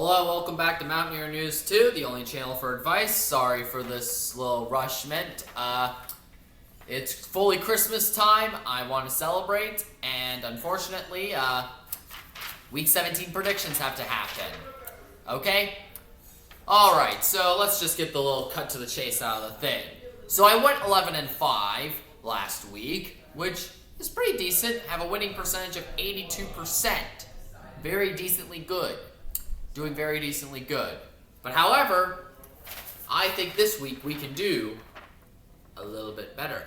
Hello, welcome back to Mountaineer News 2, the only channel for advice. Sorry for this little rushment. It's fully Christmas time. I want to celebrate, and unfortunately, Week 17 predictions have to happen. Okay? Alright, so let's just get the little cut to the chase out of the thing. So I went 11-5 last week, which is pretty decent. Have a winning percentage of 82%. Very decently good. Doing very decently good. But however, I think this week we can do a little bit better.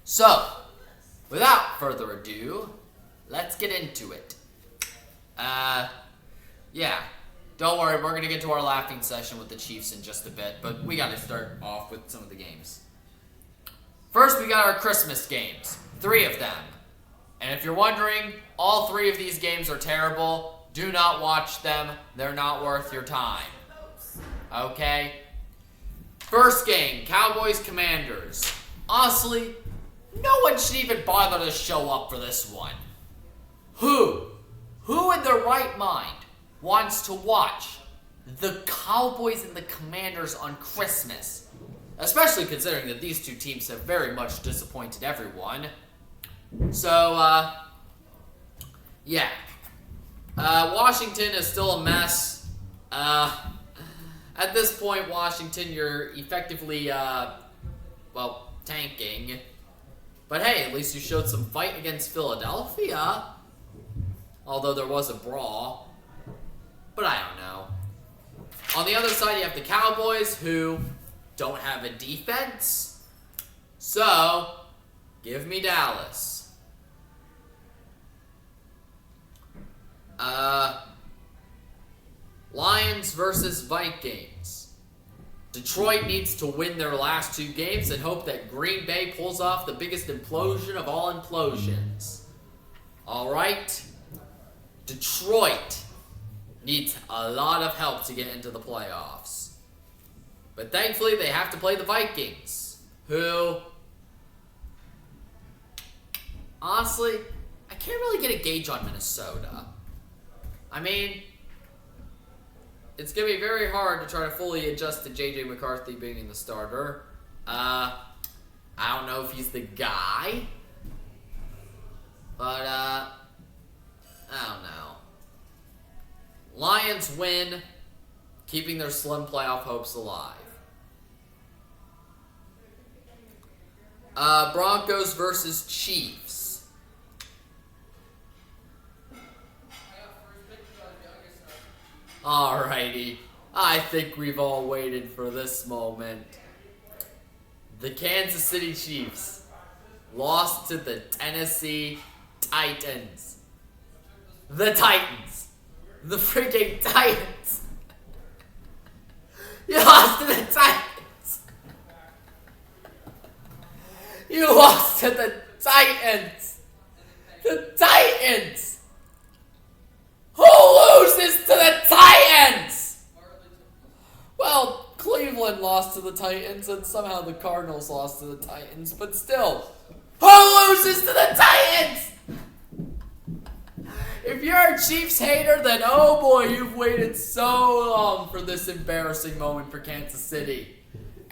So, without further ado, let's get into it. Yeah. Don't worry, we're going to get to our laughing session with the Chiefs in just a bit, but we got to start off with some of the games. First, we got our Christmas games. 3 of them. And if you're wondering, all 3 of these games are terrible. Do not watch them. They're not worth your time. Okay? First game, Cowboys-Commanders. Honestly, no one should even bother to show up for this one. Who in their right mind wants to watch the Cowboys and the Commanders on Christmas? Especially considering that these two teams have very much disappointed everyone. So, yeah. Washington is still a mess. At this point, Washington, you're effectively, tanking. But hey, at least you showed some fight against Philadelphia. Although there was a brawl. But I don't know. On the other side, you have the Cowboys, who don't have a defense. So, give me Dallas. Lions versus Vikings. Detroit needs to win their last 2 games and hope that Green Bay pulls off the biggest implosion of all implosions. Alright? Detroit needs a lot of help to get into the playoffs. But thankfully, they have to play the Vikings, who, honestly, I can't really get a gauge on Minnesota. I mean, it's going to be very hard to try to fully adjust to J.J. McCarthy being the starter. I don't know if he's the guy. But, I don't know. Lions win, keeping their slim playoff hopes alive. Broncos versus Chiefs. Alrighty, I think we've all waited for this moment. The Kansas City Chiefs lost to the Tennessee Titans. The Titans. The freaking Titans. You lost to the Titans. You lost to the Titans. The Titans. Who loses to the Titans? Well, Cleveland lost to the Titans, and somehow the Cardinals lost to the Titans, but still, who loses to the Titans? If you're a Chiefs hater, then oh boy, you've waited so long for this embarrassing moment for Kansas City.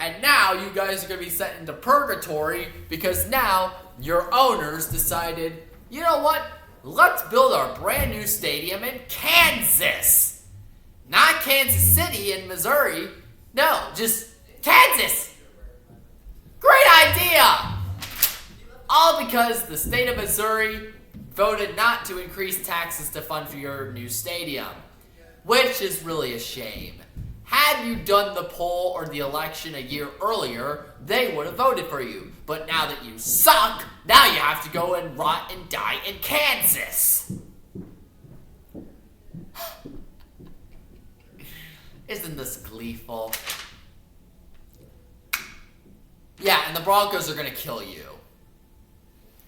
And now you guys are going to be sent into purgatory because now your owners decided, you know what? Let's build our brand new stadium in Kansas. Not Kansas City in Missouri. No, just Kansas. Great idea. All because the state of Missouri voted not to increase taxes to fund for your new stadium, which is really a shame. Had you done the poll or the election a year earlier, they would have voted for you. But now that you suck, now you have to go and rot and die in Kansas. Isn't this gleeful? Yeah, and the Broncos are going to kill you.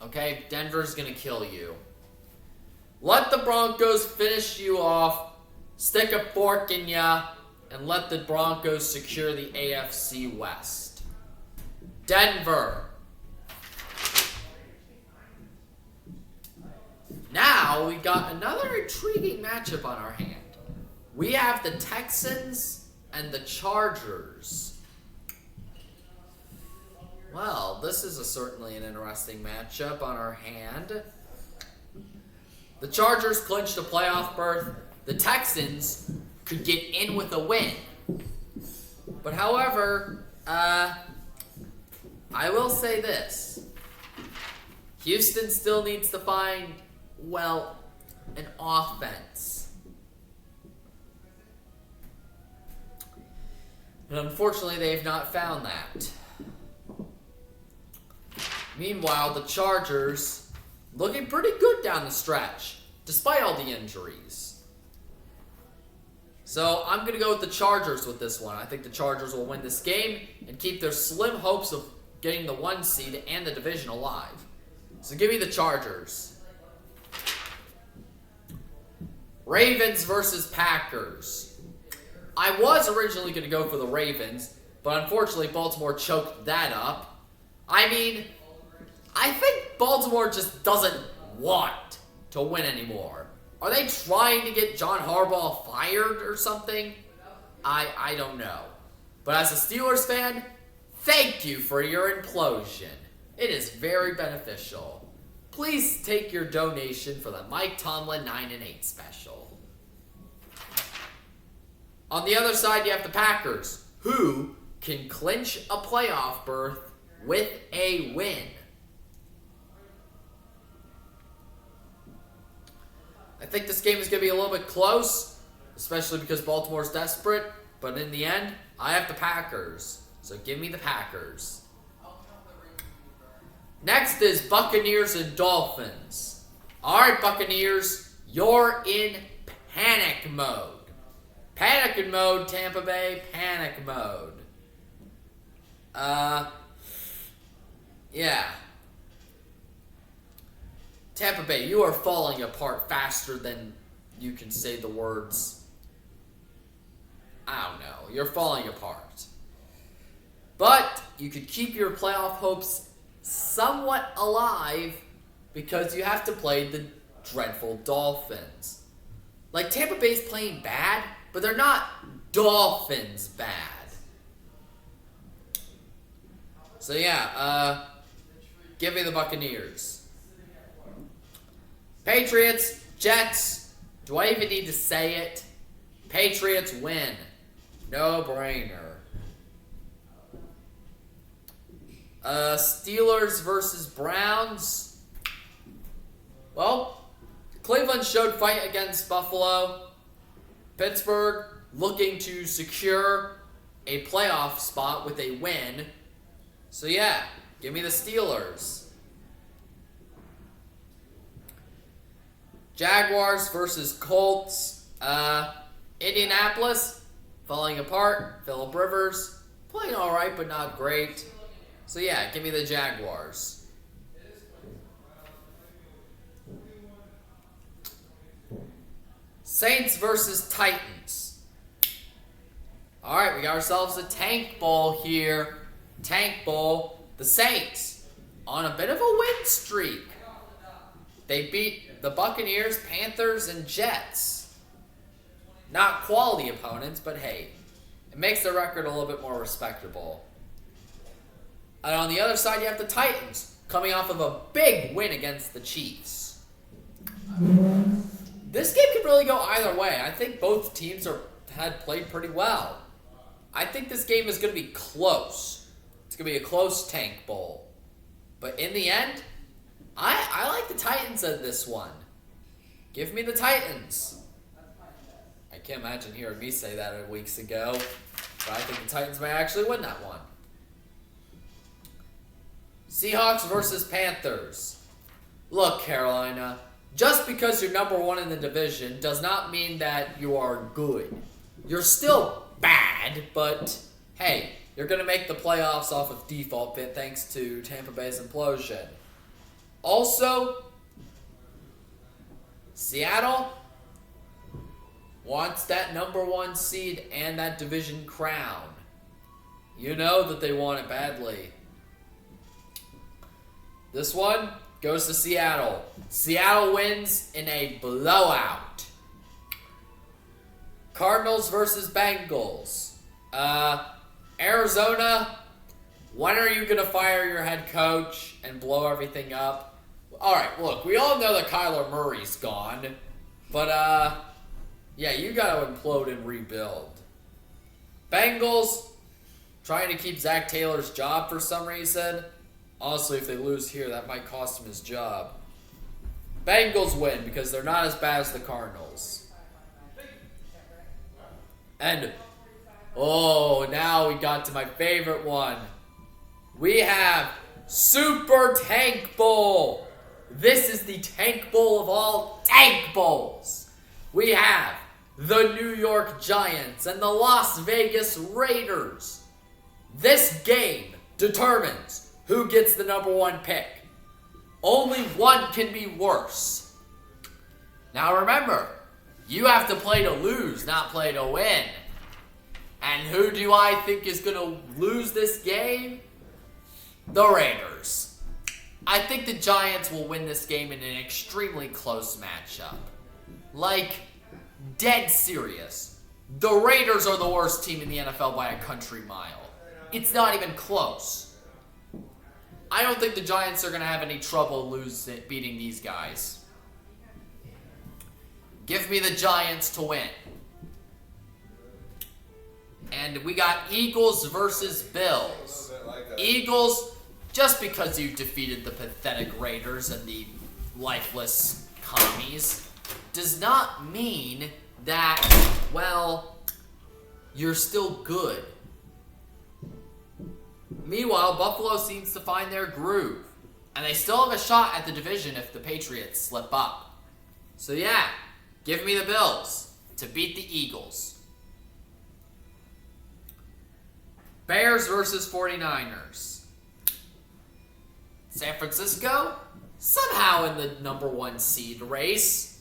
Okay? Denver's going to kill you. Let the Broncos finish you off, stick a fork in ya, and let the Broncos secure the AFC West. Denver. Now, now we got another intriguing matchup on our hand. We have the Texans and the Chargers. Well, this is certainly an interesting matchup on our hand. The Chargers clinched a playoff berth. The Texans could get in with a win. But however, I will say this. Houston still needs to find, well, an offense. And unfortunately, they've not found that. Meanwhile, the Chargers looking pretty good down the stretch, despite all the injuries. So I'm going to go with the Chargers with this one. I think the Chargers will win this game and keep their slim hopes of getting the 1 seed and the division alive. So give me the Chargers. Ravens versus Packers. I was originally going to go for the Ravens, but unfortunately Baltimore choked that up. I mean, I think Baltimore just doesn't want to win anymore. Are they trying to get John Harbaugh fired or something? I don't know. But as a Steelers fan, thank you for your implosion. It is very beneficial. Please take your donation for the Mike Tomlin 9-8 special. On the other side, you have the Packers, who can clinch a playoff berth with a win. I think this game is going to be a little bit close, especially because Baltimore's desperate. But in the end, I have the Packers. So give me the Packers. Next is Buccaneers and Dolphins. Alright, Buccaneers, you're in panic mode. Panic mode, Tampa Bay, panic mode. Yeah. Tampa Bay, you are falling apart faster than you can say the words. I don't know. You're falling apart. But you could keep your playoff hopes somewhat alive because you have to play the dreadful Dolphins. Like, Tampa Bay's playing bad, but they're not Dolphins bad. So yeah, give me the Buccaneers. Patriots, Jets, do I even need to say it? Patriots win. No brainer. Steelers versus Browns. Well, Cleveland showed fight against Buffalo. Pittsburgh looking to secure a playoff spot with a win. So yeah, give me the Steelers. Jaguars versus Colts. Indianapolis falling apart. Phillip Rivers playing alright but not great. So yeah, give me the Jaguars. Saints versus Titans. Alright, we got ourselves a tank bowl here. Tank bowl. The Saints on a bit of a win streak. They beat the Buccaneers, Panthers, and Jets. Not quality opponents, but hey, it makes the record a little bit more respectable. And on the other side, you have the Titans, coming off of a big win against the Chiefs. This game could really go either way. I think both teams had played pretty well. I think this game is going to be close. It's going to be a close tank bowl. But in the end, I like the Titans in this one. Give me the Titans. I can't imagine hearing me say that weeks ago. But I think the Titans may actually win that one. Seahawks versus Panthers. Look, Carolina, just because you're number one in the division does not mean that you are good. You're still bad, but hey, you're going to make the playoffs off of default thanks to Tampa Bay's implosion. Also, Seattle wants that number one seed and that division crown. You know that they want it badly. This one, goes to Seattle. Seattle wins in a blowout. Cardinals versus Bengals. Arizona, when are you going to fire your head coach and blow everything up? All right, look, we all know that Kyler Murray's gone. But, yeah, you got to implode and rebuild. Bengals, trying to keep Zach Taylor's job for some reason. Honestly, if they lose here, that might cost him his job. Bengals win because they're not as bad as the Cardinals. And, oh, now we got to my favorite one. We have Super Tank Bowl. This is the Tank Bowl of all Tank Bowls. We have the New York Giants and the Las Vegas Raiders. This game determines who gets the number one pick. Only one can be worse. Now remember, you have to play to lose, not play to win. And who do I think is going to lose this game? The Raiders. I think the Giants will win this game in an extremely close matchup. Like, dead serious. The Raiders are the worst team in the NFL by a country mile. It's not even close. I don't think the Giants are going to have any trouble beating these guys. Give me the Giants to win. And we got Eagles versus Bills. Eagles, just because you defeated the pathetic Raiders and the lifeless commies, does not mean that, well, you're still good. Meanwhile, Buffalo seems to find their groove. And they still have a shot at the division if the Patriots slip up. So yeah, give me the Bills to beat the Eagles. Bears versus 49ers. San Francisco, somehow in the number one seed race.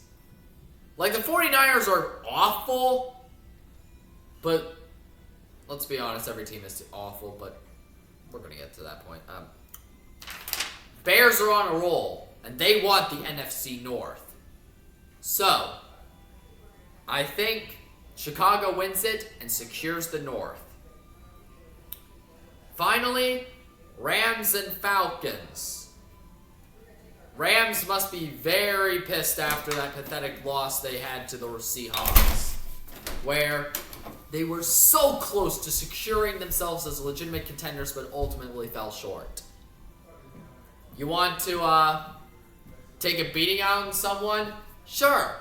Like, the 49ers are awful, but let's be honest, every team is awful, but we're going to get to that point. Bears are on a roll, and they want the NFC North. So, I think Chicago wins it and secures the North. Finally, Rams and Falcons. Rams must be very pissed after that pathetic loss they had to the Seahawks, where they were so close to securing themselves as legitimate contenders, but ultimately fell short. You want to take a beating out on someone? Sure.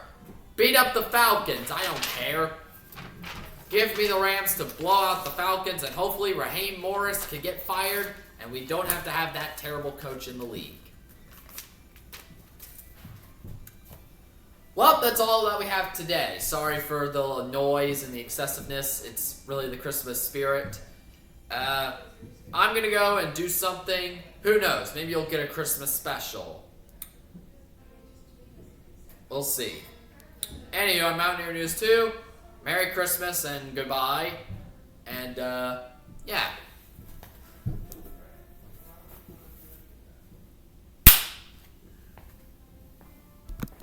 Beat up the Falcons. I don't care. Give me the Rams to blow out the Falcons, and hopefully Raheem Morris can get fired, and we don't have to have that terrible coach in the league. Well, that's all that we have today. Sorry for the noise and the excessiveness. It's really the Christmas spirit. I'm going to go and do something. Who knows? Maybe you'll get a Christmas special. We'll see. Anyway, I'm Mountaineer News 2. Merry Christmas and goodbye. And, yeah.